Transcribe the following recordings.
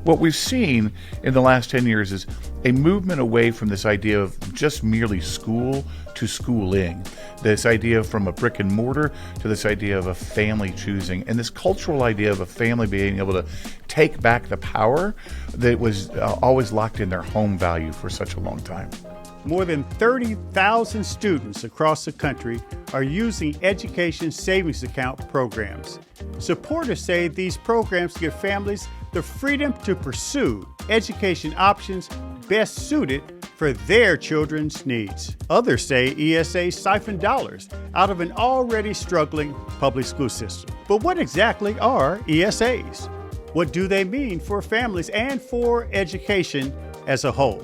What we've seen in the last 10 years is a movement away from this idea of just merely school to schooling, this idea from a brick and mortar to this idea of a family choosing, and this cultural idea of a family being able to take back the power that was always locked in their home value for such a long time. More than 30,000 students across the country are using education savings account programs. Supporters say these programs give families the freedom to pursue education options best suited for their children's needs. Others say ESAs siphon dollars out of an already struggling public school system. But what exactly are ESAs? What do they mean for families and for education as a whole?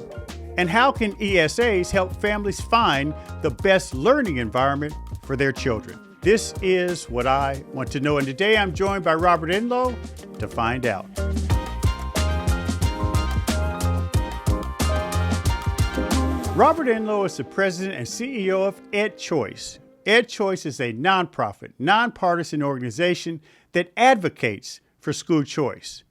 And how can ESAs help families find the best learning environment for their children? This is what I want to know. And today I'm joined by Robert Enlow to find out. Robert Enlow is the president and CEO of EdChoice. EdChoice is a nonprofit, nonpartisan organization that advocates for school choice.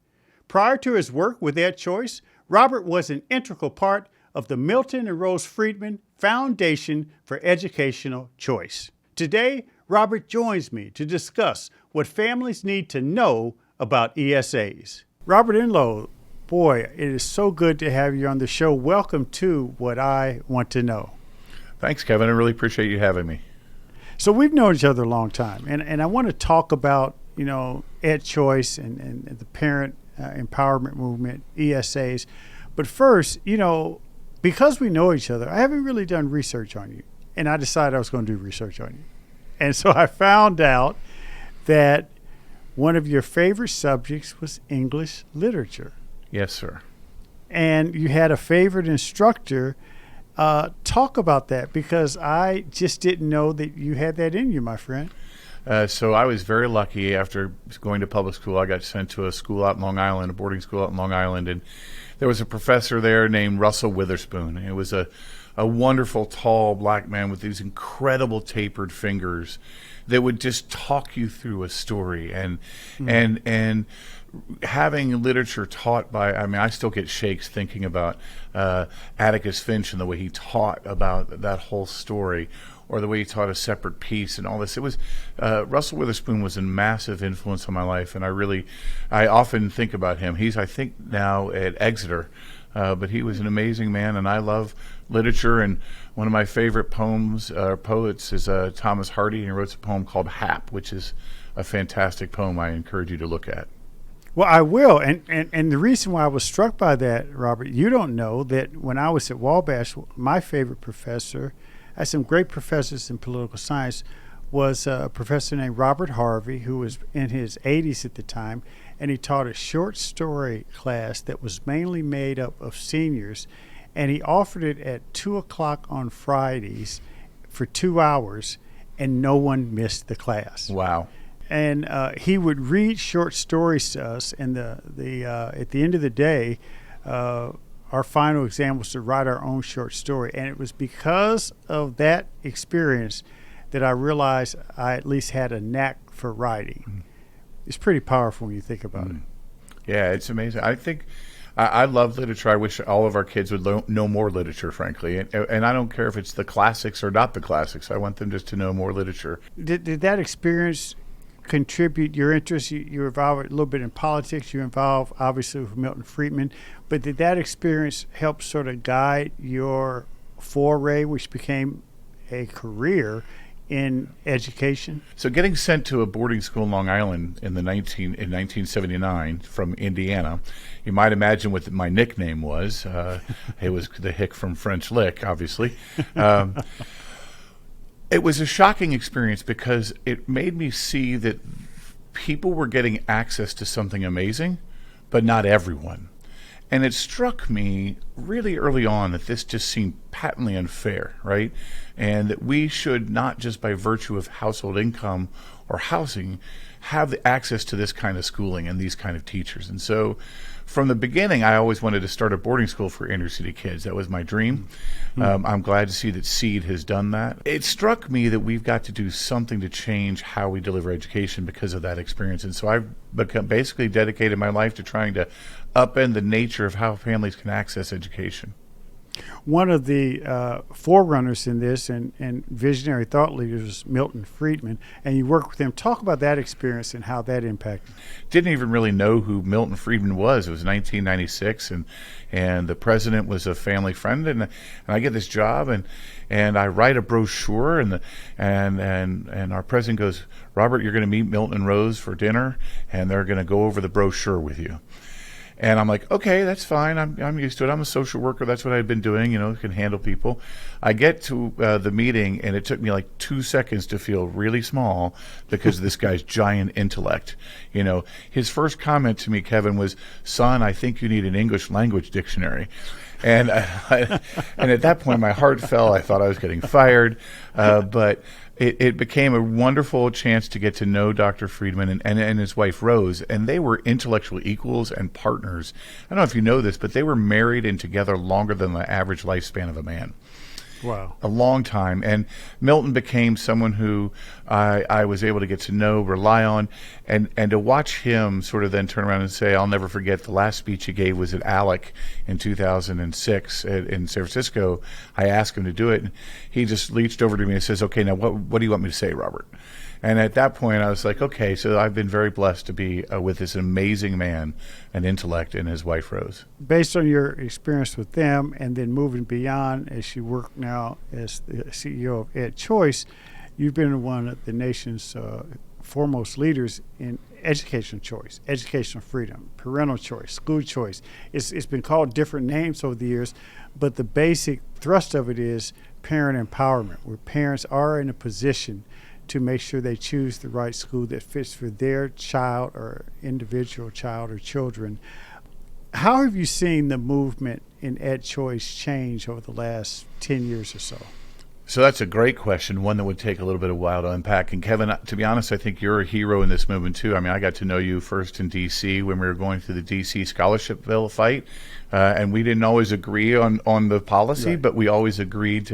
Prior to his work with EdChoice, Robert was an integral part of the Milton and Rose Friedman Foundation for Educational Choice. Today, Robert joins me to discuss what families need to know about ESAs. Robert Enlow, boy, it is so good to have you on the show. Welcome to What I Want to Know. Thanks, Kevin. I really appreciate you having me. So we've known each other a long time, and I want to talk about, EdChoice and the parent empowerment movement, ESAs. But first, because we know each other, I haven't really done research on you. And I decided I was going to do research on you. And so I found out that one of your favorite subjects was English literature. Yes, sir. And you had a favorite instructor. Talk about that, because I just didn't know that you had that in you, my friend. So I was very lucky. After going to public school, I got sent to a school out in Long Island, a boarding school out in Long Island, and there was a professor there named Russell Witherspoon. It was a wonderful, tall black man with these incredible tapered fingers that would just talk you through a story. And having literature taught by, I still get shakes thinking about Atticus Finch and the way he taught about that whole story, or the way he taught a separate piece and all this. It was Russell Witherspoon was a massive influence on my life, and I often think about him. He's, I think, now at Exeter, but he was an amazing man, and I love literature. And one of my favorite poets is Thomas Hardy, and he wrote a poem called Hap, which is a fantastic poem I encourage you to look at. Well, I will. And the reason why I was struck by that, Robert, you don't know that when I was at Wabash, my favorite professor, I had some great professors in political science, was a professor named Robert Harvey, who was in his 80s at the time, and he taught a short story class that was mainly made up of seniors, and he offered it at 2 o'clock on Fridays for 2 hours, and no one missed the class. Wow. And he would read short stories to us, and at the end of the day, our final exam was to write our own short story. And it was because of that experience that I realized I at least had a knack for writing. Mm. It's pretty powerful when you think about it. Yeah, it's amazing. I think I love literature. I wish all of our kids would know more literature, frankly. And I don't care if it's the classics or not the classics. I want them just to know more literature. Did that experience contribute your interest? You involved a little bit in politics. You involved obviously with Milton Friedman, but did that experience help sort of guide your foray, which became a career in education? So getting sent to a boarding school in Long Island in 1979 from Indiana, you might imagine what my nickname was. It was the Hick from French Lick, obviously. It was a shocking experience because it made me see that people were getting access to something amazing, but not everyone. And it struck me really early on that this just seemed patently unfair, right? And that we should not just by virtue of household income or housing have the access to this kind of schooling and these kind of teachers. And so from the beginning, I always wanted to start a boarding school for inner city kids. That was my dream. I'm glad to see that Seed has done that. It struck me that we've got to do something to change how we deliver education because of that experience. And so I've basically dedicated my life to trying to upend the nature of how families can access education. One of the forerunners in this and visionary thought leaders was Milton Friedman, and you worked with him. Talk about that experience and how that impacted. Didn't even really know who Milton Friedman was. It was 1996, and the president was a family friend, and I get this job, and I write a brochure, and our president goes, Robert, you're going to meet Milton and Rose for dinner, and they're going to go over the brochure with you. And I'm like, okay, that's fine. I'm used to it. I'm a social worker. That's what I've been doing. Can handle people. I get to the meeting, and it took me like 2 seconds to feel really small because of this guy's giant intellect. His first comment to me, Kevin, was, "Son, I think you need an English language dictionary." And and at that point, my heart fell. I thought I was getting fired, but it became a wonderful chance to get to know Dr. Friedman and his wife Rose, and they were intellectual equals and partners. I don't know if you know this, but they were married and together longer than the average lifespan of a man. Wow. A long time. And Milton became someone who I was able to get to know, rely on, and to watch him sort of then turn around and say, I'll never forget the last speech he gave was at ALEC in 2006 in San Francisco. I asked him to do it, and he just reached over to me and says, okay, now what do you want me to say, Robert? And at that point, I was like, okay, so I've been very blessed to be with this amazing man, an intellect, and his wife, Rose. Based on your experience with them and then moving beyond as you work now as the CEO of EdChoice, you've been one of the nation's foremost leaders in educational choice, educational freedom, parental choice, school choice. It's been called different names over the years, but the basic thrust of it is parent empowerment, where parents are in a position to make sure they choose the right school that fits for their child or individual child or children. How have you seen the movement in EdChoice change over the last 10 years or so? So that's a great question, one that would take a little bit of while to unpack. And Kevin, to be honest, I think you're a hero in this movement too. I mean, I got to know you first in D.C. when we were going through the D.C. scholarship bill fight, and we didn't always agree on the policy, right, but we always agreed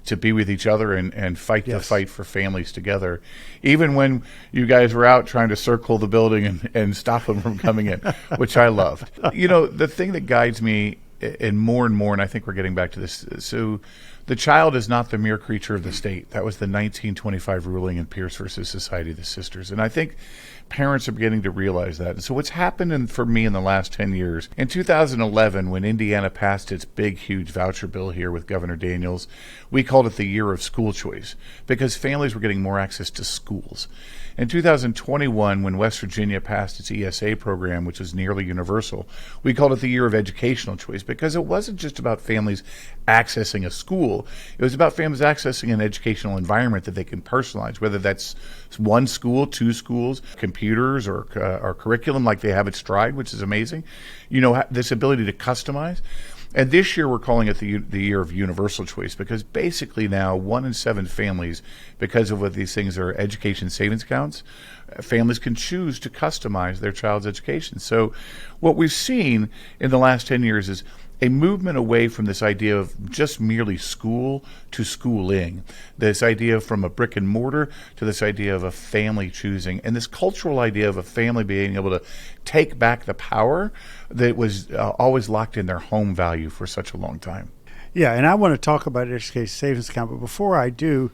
to be with each other and fight the fight for families together. Even when you guys were out trying to circle the building and stop them from coming in, which I loved. The thing that guides me and more, and I think we're getting back to this, so the child is not the mere creature of the state. That was the 1925 ruling in Pierce versus Society of the Sisters. And I think parents are beginning to realize that. And so what's happened for me in the last 10 years, in 2011, when Indiana passed its big, huge voucher bill here with Governor Daniels, we called it the year of school choice because families were getting more access to schools. In 2021, when West Virginia passed its ESA program, which is nearly universal, we called it the year of educational choice because it wasn't just about families accessing a school. It was about families accessing an educational environment that they can personalize, whether that's one school, two schools, computers, or curriculum like they have at Stride, which is amazing. This ability to customize. And this year we're calling it the year of universal choice because basically now 1 in 7 families, because of what these things are education savings accounts, families can choose to customize their child's education. So what we've seen in the last 10 years is a movement away from this idea of just merely school to schooling, this idea from a brick and mortar to this idea of a family choosing, and this cultural idea of a family being able to take back the power that was always locked in their home value for such a long time. Yeah, and I want to talk about education savings account, but before I do,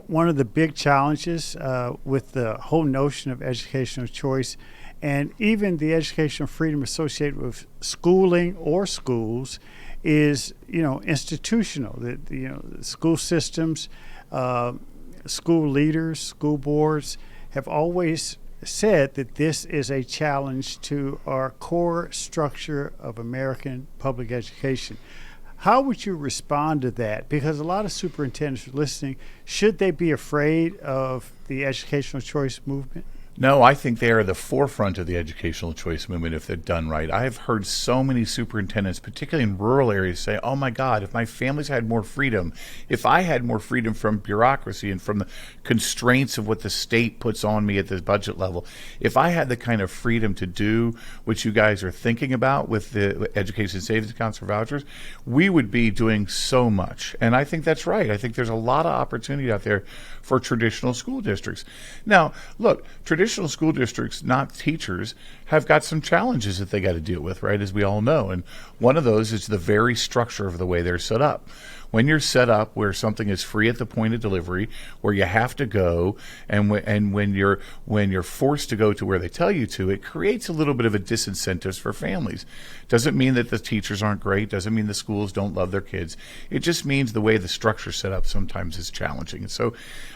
one of the big challenges with the whole notion of educational choice and even the educational freedom associated with schooling or schools is, institutional. The school systems, school leaders, school boards have always said that this is a challenge to our core structure of American public education. How would you respond to that? Because a lot of superintendents are listening. Should they be afraid of the educational choice movement? No, I think they are the forefront of the educational choice movement if they're done right. I have heard so many superintendents, particularly in rural areas, say, oh my God, if my families had more freedom, if I had more freedom from bureaucracy and from the constraints of what the state puts on me at the budget level, if I had the kind of freedom to do what you guys are thinking about with the education savings accounts for vouchers, we would be doing so much. And I think that's right. I think there's a lot of opportunity out there for traditional school districts. Now, look, traditional school districts, not teachers, have got some challenges that they got to deal with, right, as we all know. And one of those is the very structure of the way they're set up. When you're set up where something is free at the point of delivery, where you have to go, and when you're forced to go to where they tell you to, it creates a little bit of a disincentive for families. Doesn't mean that the teachers aren't great. Doesn't mean the schools don't love their kids. It just means the way the structure's set up sometimes is challenging. And so,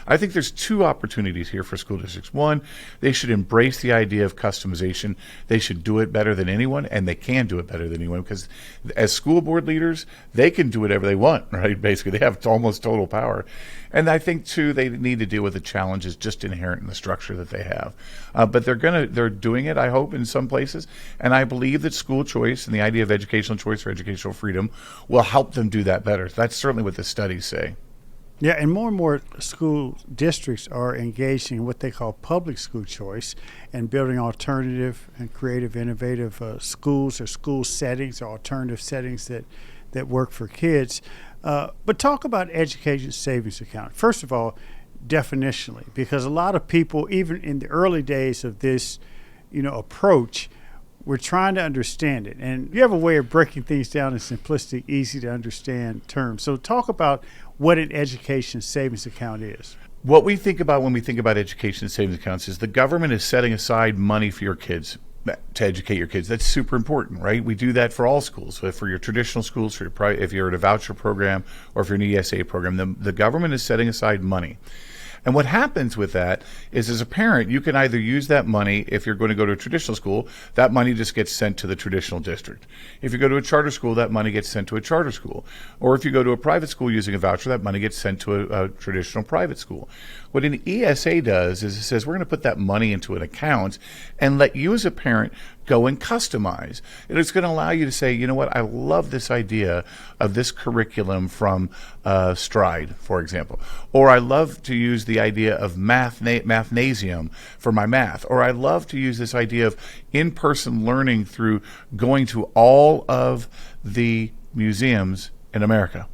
I think there's two opportunities here for school districts. One, they should embrace the idea of customization. They should do it better than anyone, and they can do it better than anyone because as school board leaders, they can do whatever they want, right? Basically, they have almost total power. And I think, too, they need to deal with the challenges just inherent in the structure that they have. But they're doing it, I hope, in some places. And I believe that school choice and the idea of educational choice or educational freedom will help them do that better. That's certainly what the studies say. Yeah, and more school districts are engaging in what they call public school choice and building alternative and creative, innovative schools or school settings or alternative settings that work for kids. But talk about education savings account. First of all, definitionally, because a lot of people, even in the early days of this, approach, we're trying to understand it. And you have a way of breaking things down in simplistic, easy to understand terms. So talk about what an education savings account is. What we think about when we think about education savings accounts is the government is setting aside money for your kids to educate your kids. That's super important, right? We do that for all schools. So for your traditional schools, if you're at a voucher program or if you're in an ESA program, the government is setting aside money. And what happens with that is, as a parent, you can either use that money, if you're going to go to a traditional school, that money just gets sent to the traditional district. If you go to a charter school, that money gets sent to a charter school. Or if you go to a private school using a voucher, that money gets sent to a traditional private school. What an ESA does is it says, we're going to put that money into an account and let you as a parent go and customize. And it's going to allow you to say, you know what, I love this idea of this curriculum from Stride, for example. Or I love to use the idea of mathnasium for my math. Or I love to use this idea of in-person learning through going to all of the museums in America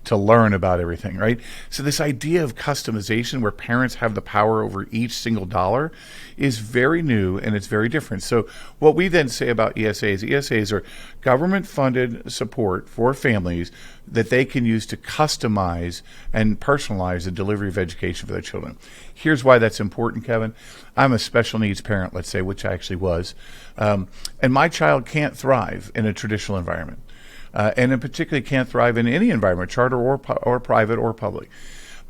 to learn about everything, right? So this idea of customization where parents have the power over each single dollar is very new and it's very different. So what we then say about ESAs are government-funded support for families that they can use to customize and personalize the delivery of education for their children. Here's why that's important, Kevin. I'm a special needs parent, let's say, which I actually was, and my child can't thrive in a traditional environment. And in particular can't thrive in any environment, charter or private or public.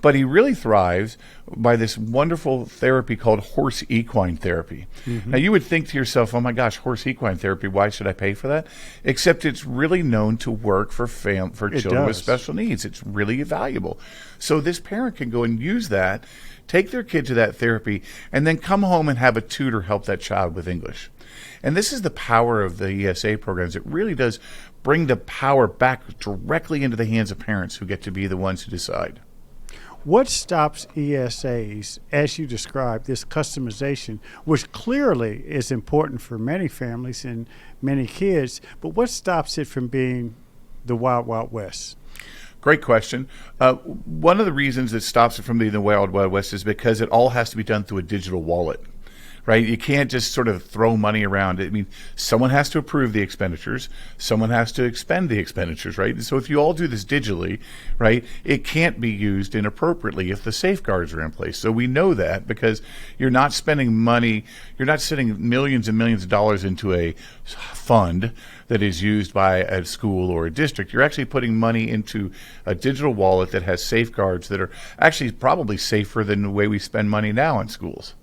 But he really thrives by this wonderful therapy called horse equine therapy. Mm-hmm. Now, you would think to yourself, oh my gosh, horse equine therapy, why should I pay for that? Except it's really known to work for children with special needs. It's really valuable. So this parent can go and use that, take their kid to that therapy, and then come home and have a tutor help that child with English. And this is the power of the ESA programs. It really does bring the power back directly into the hands of parents who get to be the ones who decide. What stops ESAs, as you described, this customization, which clearly is important for many families and many kids, but what stops it from being the Wild Wild West? Great question. One of the reasons it stops it from being the Wild Wild West is because it all has to be done through a digital wallet. Right? You can't just sort of throw money around. I mean, someone has to approve the expenditures. Someone has to expend the expenditures, right? And so if you all do this digitally, right, it can't be used inappropriately if the safeguards are in place. So we know that because you're not spending money, you're not sending millions and millions of dollars into a fund that is used by a school or a district. You're actually putting money into a digital wallet that has safeguards that are actually probably safer than the way we spend money now in schools.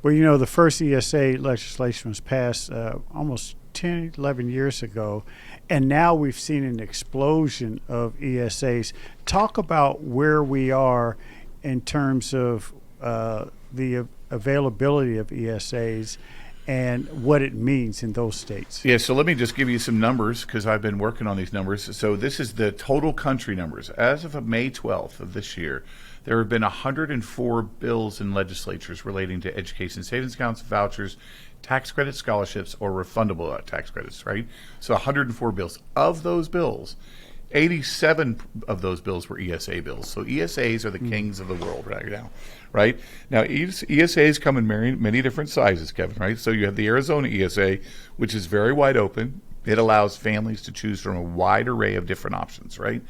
Well, the first ESA legislation was passed almost 10, 11 years ago, and now we've seen an explosion of ESAs. Talk about where we are in terms of the availability of ESAs and what it means in those states. Yeah, so let me just give you some numbers because I've been working on these numbers. So this is the total country numbers. As of May 12th of this year, there have been 104 bills in legislatures relating to education savings accounts, vouchers, tax credits, scholarships, or refundable tax credits, right? So 104 bills. Of those bills, 87 of those bills were ESA bills. So ESAs are the kings of the world right now, right? Now, ESAs come in many different sizes, Kevin, right? So you have the Arizona ESA, which is very wide open. It allows families to choose from a wide array of different options, right?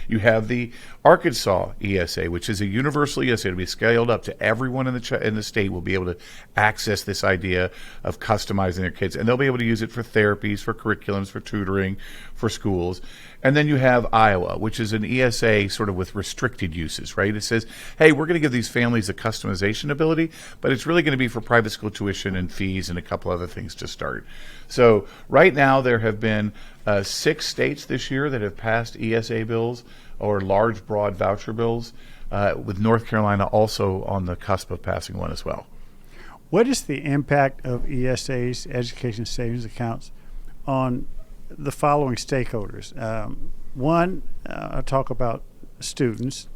You have the Arkansas ESA, which is a universal ESA to be scaled up to everyone in the state will be able to access this idea of customizing their kids, and they'll be able to use it for therapies, for curriculums, for tutoring, for schools. And then you have Iowa, which is an ESA sort of with restricted uses, right? It says, hey, we're going to give these families a customization ability, but it's really going to be for private school tuition and fees and a couple other things to start. So right now there have been 6 states this year that have passed ESA bills or large, broad voucher bills, with North Carolina also on the cusp of passing one as well. What is the impact of ESAs, education savings accounts, on the following stakeholders? One, I'll talk about students.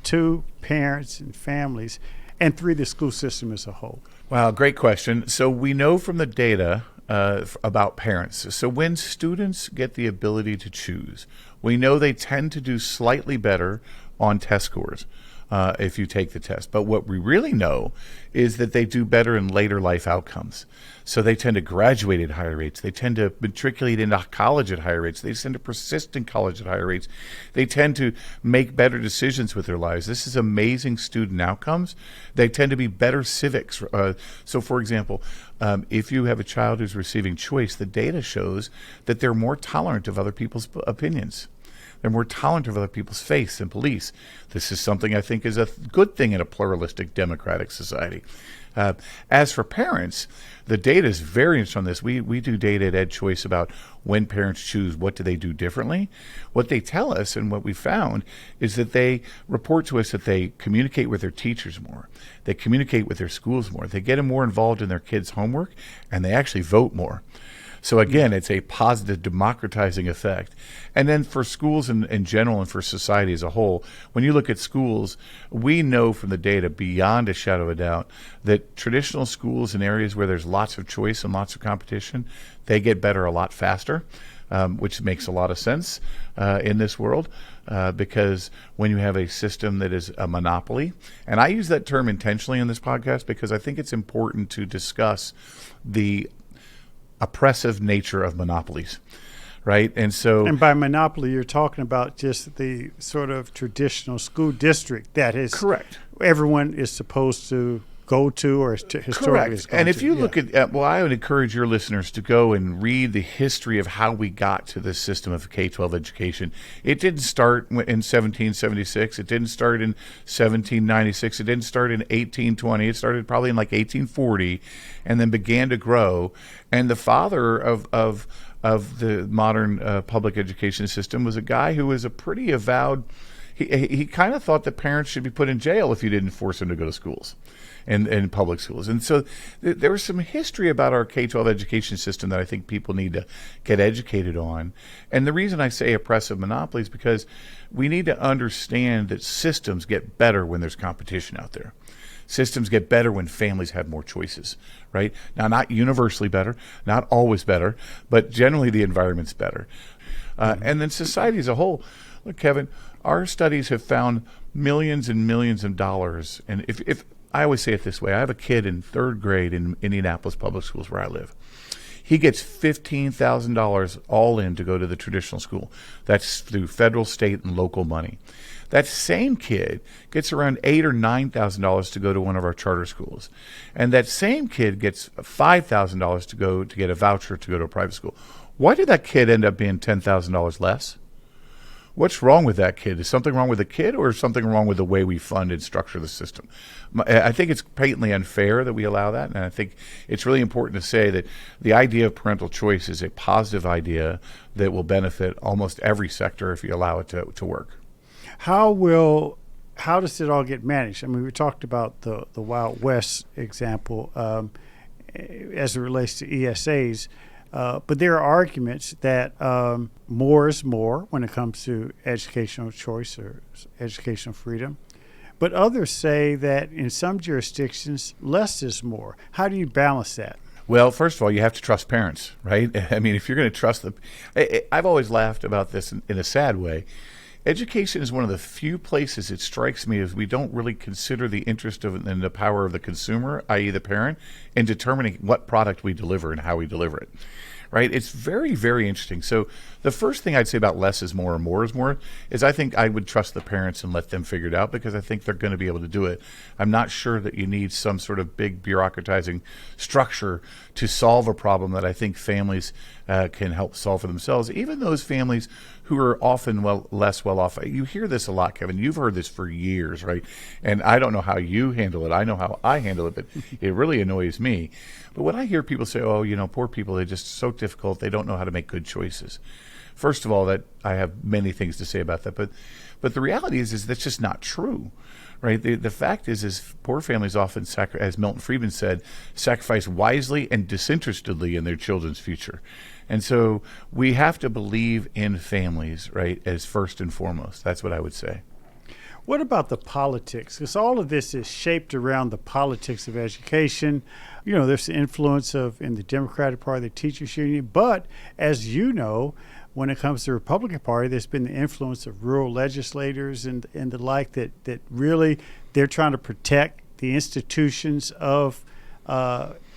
2, parents and families. And 3, the school system as a whole. Wow, great question. So we know from the data about parents. So when students get the ability to choose, we know they tend to do slightly better on test scores if you take the test. But what we really know is that they do better in later life outcomes. So they tend to graduate at higher rates. They tend to matriculate into college at higher rates. They tend to persist in college at higher rates. They tend to make better decisions with their lives. This is amazing student outcomes. They tend to be better civics. So, for example, if you have a child who's receiving choice, the data shows that they're more tolerant of other people's opinions. They're more tolerant of other people's faiths and beliefs. This is something I think is a good thing in a pluralistic democratic society. As for parents, the data is very interesting on this. We do data at EdChoice about when parents choose, what do they do differently. What they tell us and what we found is that they report to us that they communicate with their teachers more. They communicate with their schools more. They get them more involved in their kids' homework, and they actually vote more. So again, it's a positive democratizing effect. And then for schools in general and for society as a whole, when you look at schools, we know from the data beyond a shadow of a doubt that traditional schools in areas where there's lots of choice and lots of competition, they get better a lot faster, which makes a lot of sense in this world. Because when you have a system that is a monopoly, and I use that term intentionally in this podcast because I think it's important to discuss the oppressive nature of monopolies, right? And by monopoly, you're talking about just the sort of traditional school district that is correct. Everyone is supposed to go to or historically correct. has gone And if to. you look at, well, I would encourage your listeners to go and read the history of how we got to this system of K-12 education. It didn't start in 1776. It didn't start in 1796. It didn't start in 1820. It started probably in like 1840 and then began to grow. And the father of the modern public education system was a guy who was a pretty avowed, he kind of thought that parents should be put in jail if you didn't force them to go to schools. In public schools. And so there was some history about our K-12 education system that I think people need to get educated on. And the reason I say oppressive monopoly is because we need to understand that systems get better when there's competition out there. Systems get better when families have more choices, right? Now, not universally better, not always better, but generally the environment's better. And then society as a whole. Look, Kevin, our studies have found millions and millions of dollars. And if I always say it this way. I have a kid in 3rd grade in Indianapolis Public Schools where I live. He gets $15,000 all in to go to the traditional school. That's through federal, state, and local money. That same kid gets around $8,000 or $9,000 to go to one of our charter schools. And that same kid gets $5,000 to go to get a voucher to go to a private school. Why did that kid end up being $10,000 less? What's wrong with that kid? Is something wrong with the kid or is something wrong with the way we fund and structure the system? I think it's patently unfair that we allow that, and I think it's really important to say that the idea of parental choice is a positive idea that will benefit almost every sector if you allow it to work. How will how does it all get managed? I mean, we talked about the Wild West example as it relates to ESAs, but there are arguments that more is more when it comes to educational choice or educational freedom. But others say that in some jurisdictions, less is more. How do you balance that? Well, first of all, you have to trust parents, right? I mean, if you're going to trust them, I've always laughed about this in a sad way. Education is one of the few places, it strikes me, as we don't really consider the interest of and the power of the consumer, i.e. the parent, in determining what product we deliver and how we deliver it. Right? It's very, very interesting. So the first thing I'd say about less is more and more is more is I think I would trust the parents and let them figure it out because I think they're going to be able to do it. I'm not sure that you need some sort of big bureaucratizing structure to solve a problem that I think families can help solve for themselves. Even those families who are often less well off. You hear this a lot, Kevin. You've heard this for years, right? And I don't know how you handle it. I know how I handle it, but it really annoys me. But when I hear people say, oh, poor people, they're just so difficult, they don't know how to make good choices. First of all, that I have many things to say about that, but the reality is that's just not true, right? The fact is poor families often, as Milton Friedman said, sacrifice wisely and disinterestedly in their children's future. And so we have to believe in families, right, as first and foremost. That's what I would say. What about the politics? Because all of this is shaped around the politics of education. There's the influence in the Democratic Party, the teachers union. But as you know, when it comes to the Republican Party, there's been the influence of rural legislators and the like that really they're trying to protect the institutions of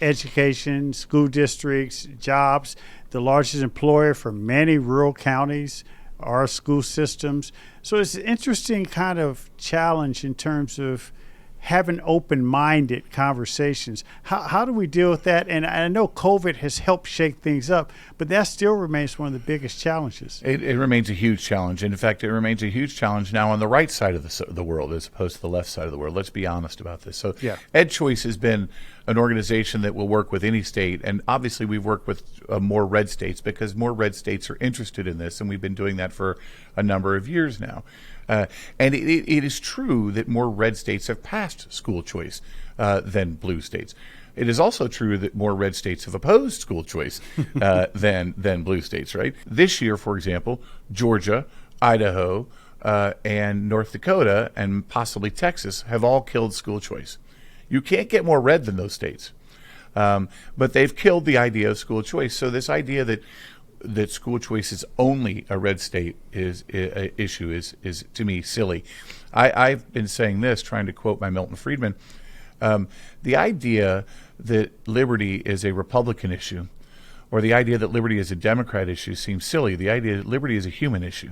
education, school districts, jobs. The largest employer for many rural counties are school systems. So it's an interesting kind of challenge in terms of having open-minded conversations. How do we deal with that? And I know COVID has helped shake things up, but that still remains one of the biggest challenges. It remains a huge challenge. And in fact, it remains a huge challenge now on the right side of the world as opposed to the left side of the world. Let's be honest about this. So EdChoice has been an organization that will work with any state. And obviously we've worked with more red states because more red states are interested in this. And we've been doing that for a number of years now. And it is true that more red states have passed school choice than blue states. It is also true that more red states have opposed school choice than blue states, right? This year, for example, Georgia, Idaho, and North Dakota, and possibly Texas have all killed school choice. You can't get more red than those states. But they've killed the idea of school choice. So this idea that school choice is only a red state issue is to me silly. I've been saying this, trying to quote my Milton Friedman. The idea that liberty is a Republican issue, or the idea that liberty is a Democrat issue, seems silly. The idea that liberty is a human issue,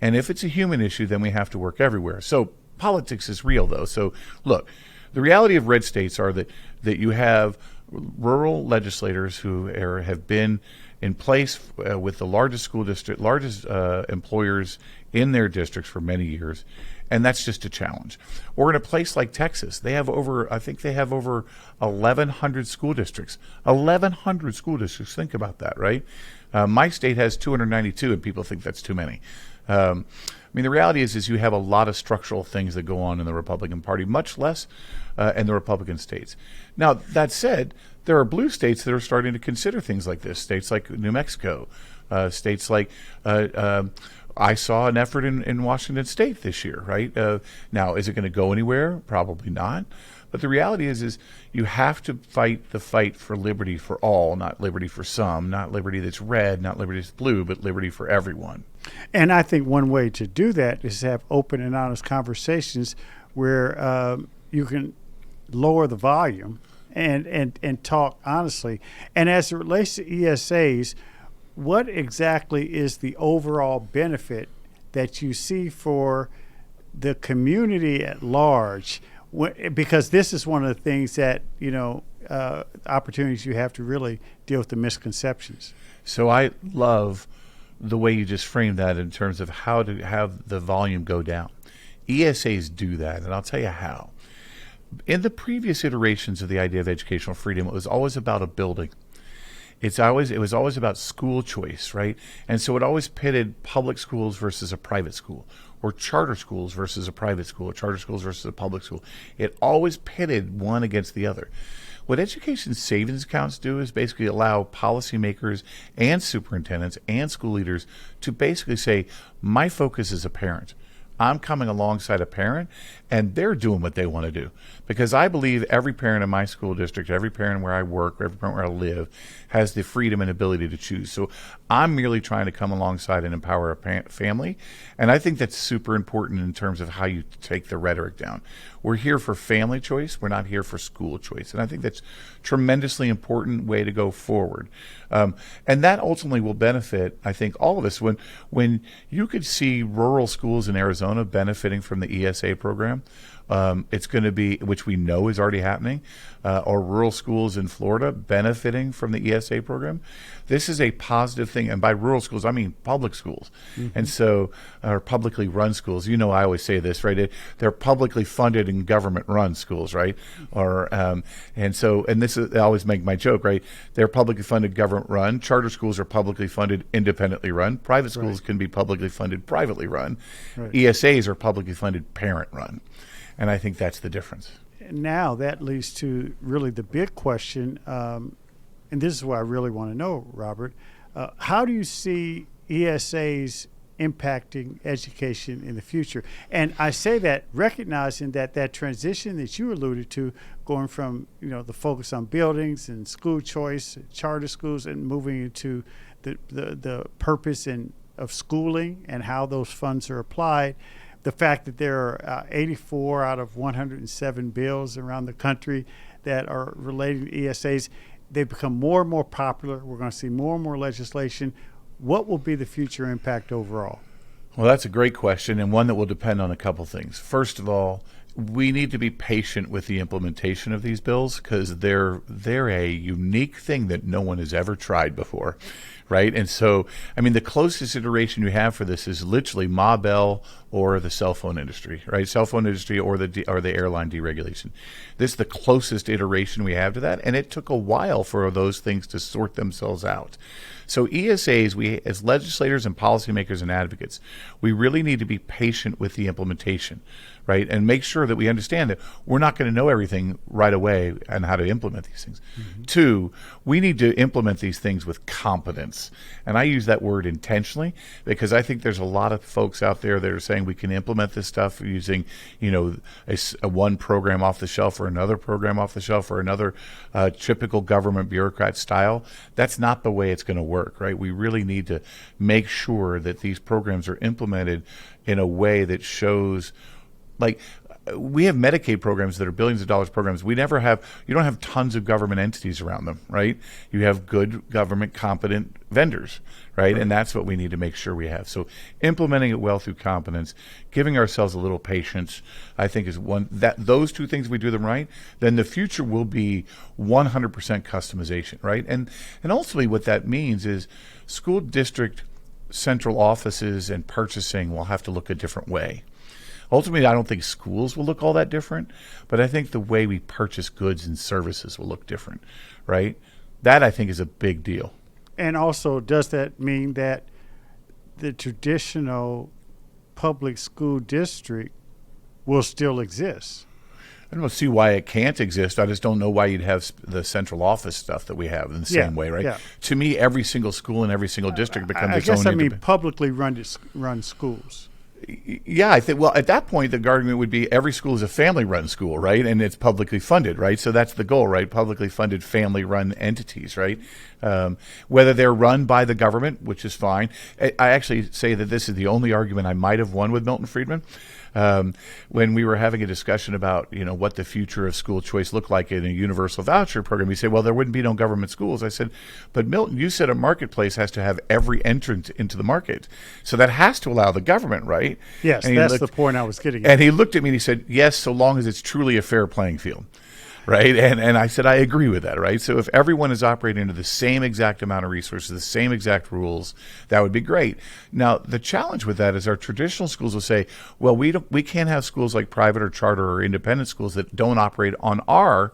and if it's a human issue, then we have to work everywhere. So politics is real, though. So look, the reality of red states are that you have rural legislators who have been in place with the largest employers in their districts for many years, and that's just a challenge. Or in a place like Texas, they have over 1,100 school districts. 1,100 school districts. Think about that, right? My state has 292, and people think that's too many. I mean, the reality is you have a lot of structural things that go on in the Republican Party, much less in the Republican states. Now, that said, there are blue states that are starting to consider things like this. States like New Mexico, states like I saw an effort in Washington State this year, right? Now, is it going to go anywhere? Probably not. But the reality is you have to fight the fight for liberty for all, not liberty for some, not liberty that's red, not liberty that's blue, but liberty for everyone. And I think one way to do that is to have open and honest conversations where you can lower the volume and talk honestly. And as it relates to ESAs, what exactly is the overall benefit that you see for the community at large? Because this is one of the things that, opportunities you have to really deal with the misconceptions. So I love the way you just framed that in terms of how to have the volume go down. ESAs do that, and I'll tell you how. In the previous iterations of the idea of educational freedom, it was always about a building. it was always about school choice, right? And so it always pitted public schools versus a private school, or charter schools versus a private school, or charter schools versus a public school. It always pitted one against the other. What education savings accounts do is basically allow policymakers and superintendents and school leaders to basically say, my focus is a parent. I'm coming alongside a parent, and they're doing what they want to do. Because I believe every parent in my school district, every parent where I work, every parent where I live, has the freedom and ability to choose. So I'm merely trying to come alongside and empower a family. And I think that's super important in terms of how you take the rhetoric down. We're here for family choice. We're not here for school choice. And I think that's a tremendously important way to go forward. And that ultimately will benefit, I think, all of us. When you could see rural schools in Arizona benefiting from the ESA program, it's going to be, which we know is already happening, or rural schools in Florida benefiting from the ESA program. This is a positive thing. And by rural schools, I mean public schools. Mm-hmm. And so, or publicly run schools. You know, I always say this, right? They're publicly funded and government run schools, right? Or, and this is, I always make my joke, right? They're publicly funded, government run. Charter schools are publicly funded, independently run. Private schools can be publicly funded, privately run. Right. ESAs are publicly funded, parent run. And I think that's the difference. Now that leads to really the big question, and this is what I really want to know, Robert. How do you see ESAs impacting education in the future? And I say that recognizing that transition that you alluded to, going from the focus on buildings and school choice, charter schools, and moving into the purpose of schooling and how those funds are applied. The fact that there are 84 out of 107 bills around the country that are relating to ESAs, they've become more and more popular. We're going to see more and more legislation. What will be the future impact overall? Well, that's a great question, and one that will depend on a couple things. First of all, we need to be patient with the implementation of these bills because they're a unique thing that no one has ever tried before, right? And so, I mean, the closest iteration you have for this is literally Ma Bell or the cell phone industry, right? Cell phone industry or the airline deregulation. This is the closest iteration we have to that, and it took a while for those things to sort themselves out. So ESAs, we as legislators and policymakers and advocates, we really need to be patient with the implementation, right? And make sure that we understand that we're not going to know everything right away and how to implement these things. Mm-hmm. Two, we need to implement these things with competence. And I use that word intentionally because I think there's a lot of folks out there that are saying we can implement this stuff using, a one program off the shelf or another program off the shelf or another typical government bureaucrat style. That's not the way it's going to work, right? We really need to make sure that these programs are implemented in a way that shows, like, we have Medicaid programs that are billions of dollars programs. You don't have tons of government entities around them, right? You have good government competent vendors, right? And that's what we need to make sure we have. So implementing it well through competence, giving ourselves a little patience, I think is one, that those two things, if we do them right, then the future will be 100% customization, right? And ultimately what that means is school district central offices and purchasing will have to look a different way. Ultimately, I don't think schools will look all that different, but I think the way we purchase goods and services will look different, right? That, I think, is a big deal. And also, does that mean that the traditional public school district will still exist? I don't see why it can't exist. I just don't know why you'd have the central office stuff that we have in the same way, right? Yeah. To me, every single school in every single district becomes its own. I mean publicly run schools. Yeah, I think, well, at that point, the argument would be every school is a family-run school, right? And it's publicly funded, right? So that's the goal, right? Publicly funded, family-run entities, right? Whether they're run by the government, which is fine. I actually say that this is the only argument I might have won with Milton Friedman. When we were having a discussion about, what the future of school choice looked like in a universal voucher program, he said, well, there wouldn't be no government schools. I said, but Milton, you said a marketplace has to have every entrant into the market. So that has to allow the government, right? Yes, that's the point I was getting at. And he looked at me and he said, yes, so long as it's truly a fair playing field. Right. And I said, I agree with that. Right. So if everyone is operating under the same exact amount of resources, the same exact rules, that would be great. Now, the challenge with that is our traditional schools will say, well, we can't have schools like private or charter or independent schools that don't operate on our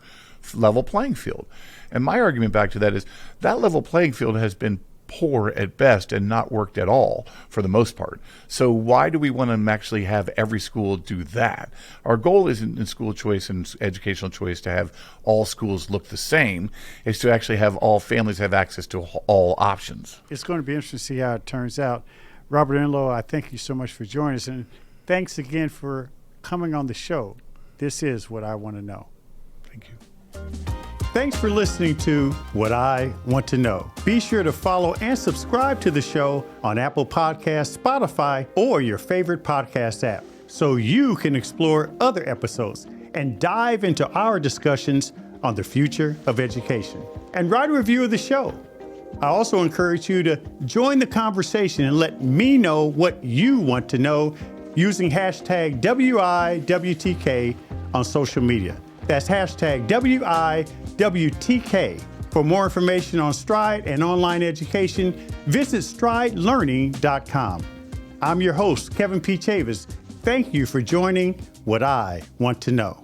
level playing field. And my argument back to that is that level playing field has been poor at best and not worked at all for the most part. So why do we want to actually have every school do that? Our goal isn't in school choice and educational choice to have all schools look the same. It's to actually have all families have access to all options. It's going to be interesting to see how it turns out. Robert Enlow, I thank you so much for joining us, and thanks again for coming on the show. This is What I Want to Know. Thank you. Thanks for listening to What I Want to Know. Be sure to follow and subscribe to the show on Apple Podcasts, Spotify, or your favorite podcast app so you can explore other episodes and dive into our discussions on the future of education. And write a review of the show. I also encourage you to join the conversation and let me know what you want to know using hashtag WIWTK on social media. That's hashtag WIWTK. For more information on Stride and online education, visit stridelearning.com. I'm your host, Kevin P. Chavous. Thank you for joining What I Want to Know.